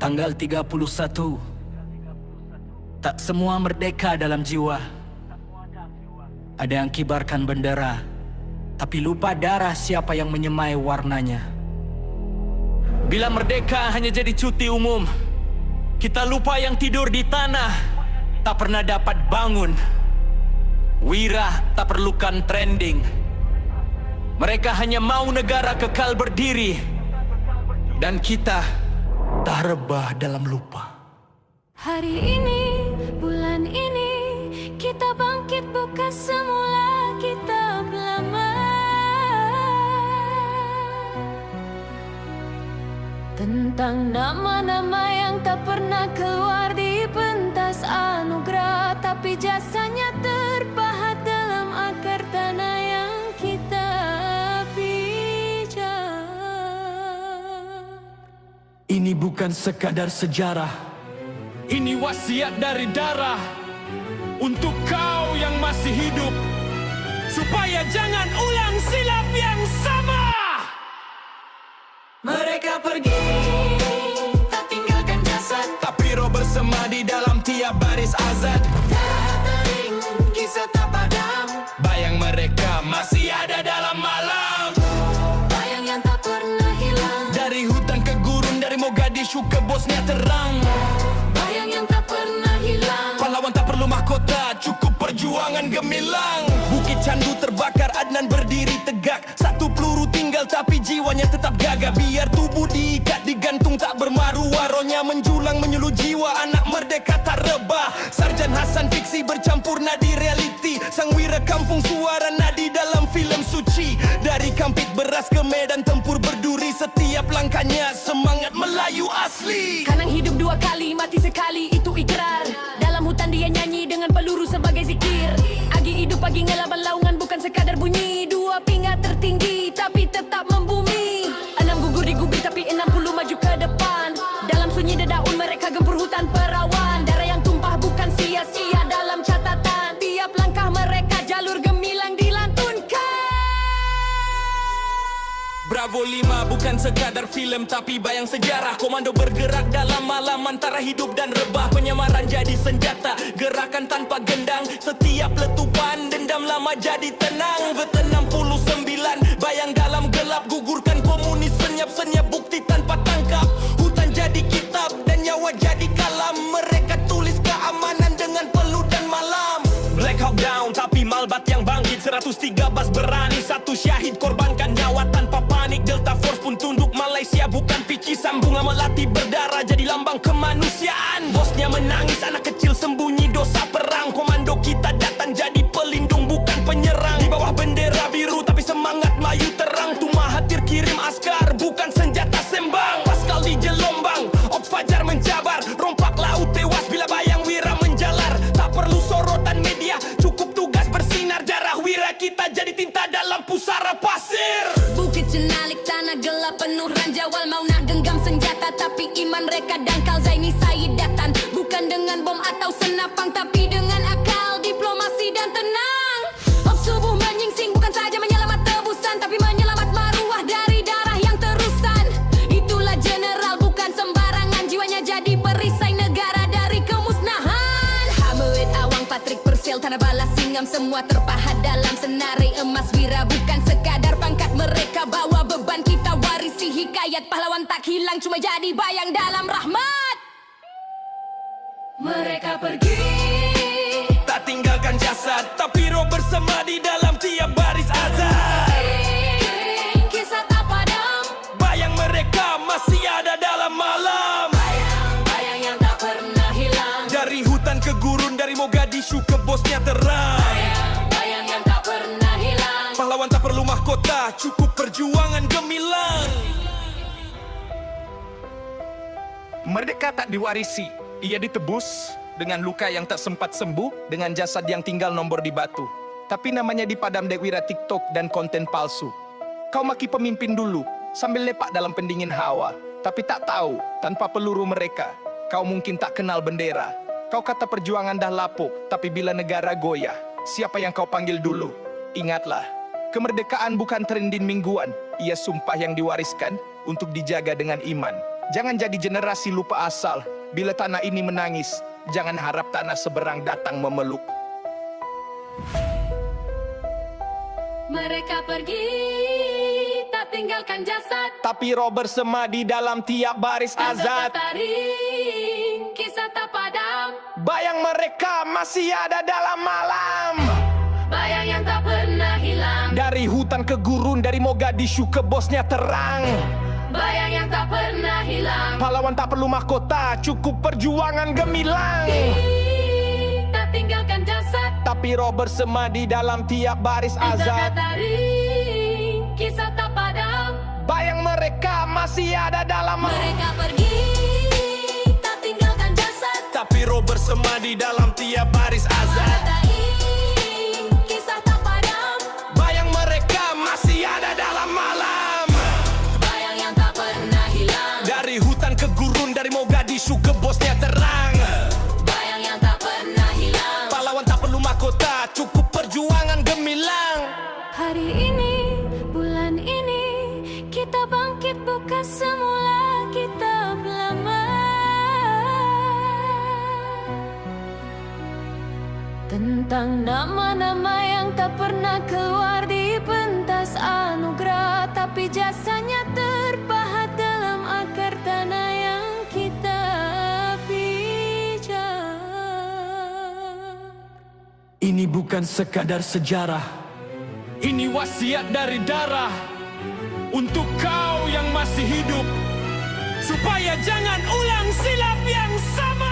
Tanggal 31. Tak semua merdeka dalam jiwa. Ada yang kibarkan bendera, tapi lupa darah siapa yang menyemai warnanya. Bila merdeka hanya jadi cuti umum, kita lupa yang tidur di tanah tak pernah dapat bangun. Wira tak perlukan trending. Mereka hanya mau negara kekal berdiri, dan kita tak rebah dalam lupa. Hari ini, bulan ini, kita bangkit bukan semula kitab lama. Tentang nama-nama yang tak pernah keluar di pentas anugerah, tapi jasanya terpahat dalam akar tanah yang kita pijak. Ini bukan sekadar sejarah, ini wasiat dari darah untuk kau yang masih hidup, supaya jangan ulang silap yang sama. Mereka pergi, tak tinggalkan jasad, tapi roh bersemadi dalam tiap baris azad. Darah tering, kisah tak padam, Bayang mereka masih ada dalam malam. bayang yang tak pernah hilang, Dari hutan ke gurun, dari Mogadishu ke Bosnia terang. bayang yang tak pernah hilang. Pahlawan tak perlu mahkota, cukup perjuangan gemilang. Bukit Candu terbakar, Adnan berdiri tegak. Satu peluru tinggal tapi jiwanya tetap gagah. Biar tubuh diikat, digantung tak bermaruah. Rohnya menjulang menyuluh jiwa, anak merdeka tak rebah. Sarjan Hasan fiksi bercampur nadi realiti. Sang wira kampung suara nadi dalam filem suci. Dari Kampit Beras ke medan tempur berduri, setiap langkahnya semangat Melayu asli. Kanang hidup dua kali, mati sekali, itu ikrar. Dalam hutan dia nyanyi dengan peluru sebagai zikir. Agi hidup pagi ngelaban laungan bukan sekadar bunyi. Dua pinggat tertinggi tapi tetap membumi. 6 gugur digubir tapi 60 maju ke depan. Dalam sunyi dedaun mereka gempur hutan perawan. Darah yang tumpah bukan sia-sia dalam catatan. Tiap langkah mereka jalur gemilang dilantunkan. Bravo 5 bukan sekadar filem tapi bayang sejarah. Komando bergerak dalam malam antara hidup dan rebah. Penyamaran jadi senjata, gerakan tanpa gendang. Setiap letupan dendam lama jadi tenang. Vet 69 bayang dalam gelap, gugurkan komunis senyap-senyap bukti tanpa tangkap. Hutan jadi kitab dan nyawa jadi kalam. Mereka tulis keamanan dengan peluh dan malam. Black Hawk down tapi Malbat yang bangkit. 113 berani, satu syahid korbankan nyawa tanpa panik. Delta Force pun tunduk, Malaysia bukan pici. Sambungan melati berdarah jadi lambang kemanusiaan. Bosnya menangis, anak kecil sembunyi dosa perang. Komando kita datang jadi pelindung bukan penyerang. Di bawah bendera biru tapi semangat Melayu terang. Tu Mahathir kirim askar bukan senjata sembang. Pascal di Jelombang, Ops Fajar menjabar. Rompak laut tewas bila bayang wira menjalar. Tak perlu sorotan media, cukup tugas bersinar. Darah wira kita jadi tinta dalam pusara pasir. Bukit Cenalik, tanah gelap penuh ranjawal. Mau nak genggam senjata tapi iman mereka dangkal. Zaini Said datang bukan dengan bom atau senapang, tapi dengan akal, diplomasi dan tenang. Ops subuh menyingsing bukan saja menyelamat tebusan, tapi menyelamat maruah dari darah yang terusan. Itulah general bukan sembarangan, jiwanya jadi perisai negara dari kemusnahan. Hamid Awang, Patrick Persel, tanah balas Singam, semua terpahat dalam senari emas. Wira bukan sekadar pangkat, mereka bawa beban, kita warisi hikayat. Pahlawan tak hilang, cuma jadi bayang dalam rahmat. Mereka pergi, Tak tinggalkan jasad, tapi roh bersemadi dalam tiap baris azad. kisah tak padam, Bayang mereka masih ada dalam malam. bayang yang tak pernah hilang. Dari hutan ke gurun, dari Mogadishu ke Bosnia terang. Bayang yang tak pernah hilang. Pahlawan tak perlu mahkota, cukup perjuangan gemilang. Merdeka tak diwarisi, ia ditebus dengan luka yang tak sempat sembuh, dengan jasad yang tinggal nombor di batu. Tapi namanya dipadam dek wira TikTok dan konten palsu. Kau maki pemimpin dulu, sambil lepak dalam pendingin hawa. Tapi tak tahu, tanpa peluru mereka, kau mungkin tak kenal bendera. Kau kata perjuangan dah lapuk, tapi bila negara goyah, siapa yang kau panggil dulu? Ingatlah, kemerdekaan bukan trending mingguan, ia sumpah yang diwariskan untuk dijaga dengan iman. Jangan jadi generasi lupa asal. Bila tanah ini menangis, jangan harap tanah seberang datang memeluk. Mereka pergi, tak tinggalkan jasad. Tapi roh bersema di dalam tiap baris azad. Taring, kisah tak padam. Bayang mereka masih ada dalam malam. Bayang yang tak pernah hilang. Dari hutan ke gurun, dari Mogadishu ke Bosnia terang. Bayang yang tak pernah hilang. Pahlawan tak perlu mahkota, cukup perjuangan gemilang. Tak tinggalkan jasad. Tapi roh bersema di dalam tiap baris azad. Taring, kisah tak padam. Bayang mereka masih ada dalam Mereka pergi, tak tinggalkan jasad. Tapi roh bersema di dalam tiap baris azad. Taring, kisah tak padam. Bayang mereka masih ada dalam malam. Bayang yang tak pernah hilang. Dari hutan ke gurun, dari Mogadishu ke Bosnia terang. Bayang yang tak pernah hilang. Pahlawan tak perlu mahkota, cukup perjuangan gemilang. Hari ini, bulan ini, kita bangkit bukan semula kita lama. Tentang nama-nama yang tak pernah keluar di pentas anugerah, tapi jasanya terpahat dalam akar tanah yang kita pijak. Ini bukan sekadar sejarah, ini wasiat dari darah. Untuk kau yang masih hidup, supaya jangan ulang silap yang sama.